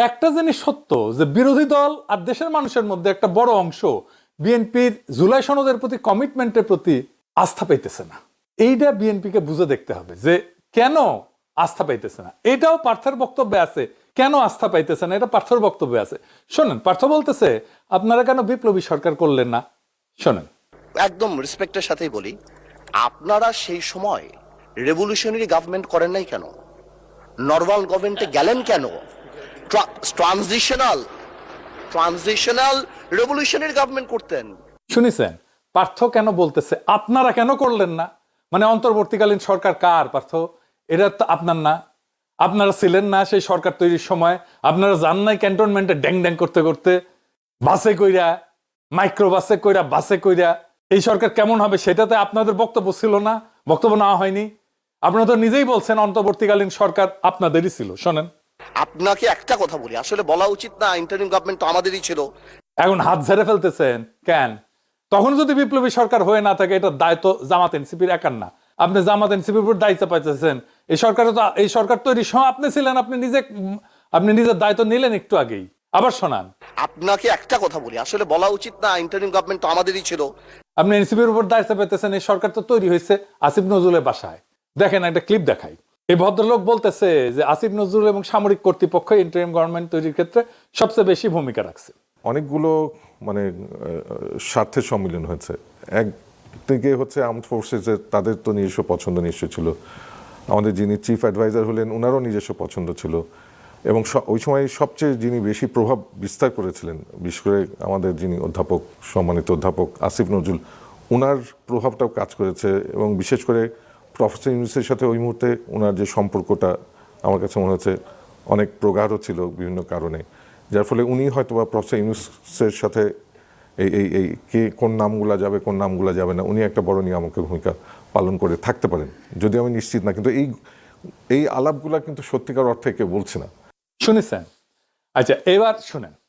একটা জিনিস সত্য যে বিরোধী দল আর দেশের মানুষের মধ্যে একটা বড় অংশ বিএনপির জুলাই সনদের প্রতি কমিটমেন্টের প্রতি আস্থা পাইতেছে না। এইটা বিএনপিকে বুঝে দেখতে হবে যে কেন আস্থা পাইতেছে না। এটাও পার্থের বক্তব্যে আছে, কেন আস্থা পাইতেছে না এটা পার্থর বক্তব্যে আছে। শোনেন, পার্থ বলতেছে আপনারা কেন বিপ্লবী সরকার করলেন না। শোনেন, একদম রেসপেক্টের সাথেই বলি, আপনারা সেই সময় রেভলিউশনারি গভর্নমেন্ট করেন নাই কেন? নর্মাল গভর্নমেন্টে গেলেন কেন? ট্রানজিশনাল রেভলিউশনারি গভর্নমেন্ট করতেন। শুনেছেন পার্থ কেন বলতেছে আপনারা কেন করলেন না? মানে অন্তর্বর্তীকালীন সরকার কার পার্থ? এটা তো আপনার না, আপনারা ছিলেন না সেই সরকার তৈরির সময়। আপনারা যান নাই ক্যান্টনমেন্টে ড্যাং ড্যাং করতে করতে, বাসে কইরা, মাইক্রো বাসে কইরা, বাসে কইরা। এই সরকার কেমন হবে সেটাতে আপনাদের বক্তব্য ছিল না, বক্তব্য নেওয়া হয়নি। আপনারা তো নিজেই বলছেন অন্তর্বর্তীকালীন সরকার আপনাদেরই ছিল। শোনেন, আপনাকে একটা কথা বলি, আসলে বলা উচিত না, ইন্টারিম গভর্নমেন্ট তো আমাদেরই ছিল। এখন হাত ঝেড়ে ফেলতেছেন কেন? তখন যদি বিপ্লবী সরকার হয়ে না থাকে এটা দায়িত্ব জামাত এনসিপির একার না। আপনি জামাত এনসিপির উপর দায়িত্ব পাইতেছেন। এই সরকার তৈরির সময় আপনি ছিলেন, আপনি নিজের দায়িত্ব নিলেন একটু আগেই। আবার শোনান, আপনাকে একটা কথা বলি, আসলে বলা উচিত না, ইন্টারিম গভর্নমেন্ট তো আমাদেরই ছিল। আপনি এনসিপির উপর দায়িত্ব পেতেছেন। এই সরকার তো তৈরি হয়েছে আসিফ নজরুলের বাসায়। দেখেন একটা ক্লিপ দেখাই। এই ভদ্রলোক বলতেছে যে আসিফ নজরুল এবং সামরিক কর্তৃপক্ষ ইন্টারিম গভর্নমেন্ট তৈরির ক্ষেত্রে সবচেয়ে বেশি ভূমিকা রাখছে। অনেকগুলো মানে স্বার্থের সম্মিলন হয়েছে। একদিকে হচ্ছে আর্মড ফোর্সেসের, তাদের তো নিজস্ব পছন্দ নিশ্চয় ছিল। আমাদের যিনি চিফ অ্যাডভাইজার হলেন ওনারও নিজস্ব পছন্দ ছিল, এবং ওই সময় সবচেয়ে যিনি বেশি প্রভাব বিস্তার করেছিলেন, বিশেষ করে আমাদের যিনি অধ্যাপক, সম্মানিত অধ্যাপক আসিফ নজরুল, ওনার প্রভাবটাও কাজ করেছে। এবং বিশেষ করে প্রফেসর ইউনূসের সাথে ওই মুহূর্তে ওনার যে সম্পর্কটা আমার কাছে মনে হচ্ছে অনেক প্রগাঢ় ছিল বিভিন্ন কারণে, যার ফলে উনি হয়তো বা প্রফেসর ইউনূসের সাথে এই কে কোন নামগুলা যাবে কোন নামগুলা যাবে না, উনি একটা বড় নিয়ামকের ভূমিকা পালন করে থাকতে পারেন, যদি আমি নিশ্চিত না। কিন্তু এই আলাপগুলা কিন্তু সত্যিকার অর্থে কেউ বলছে না। শুনেছেন? আচ্ছা, এবার শুনেন,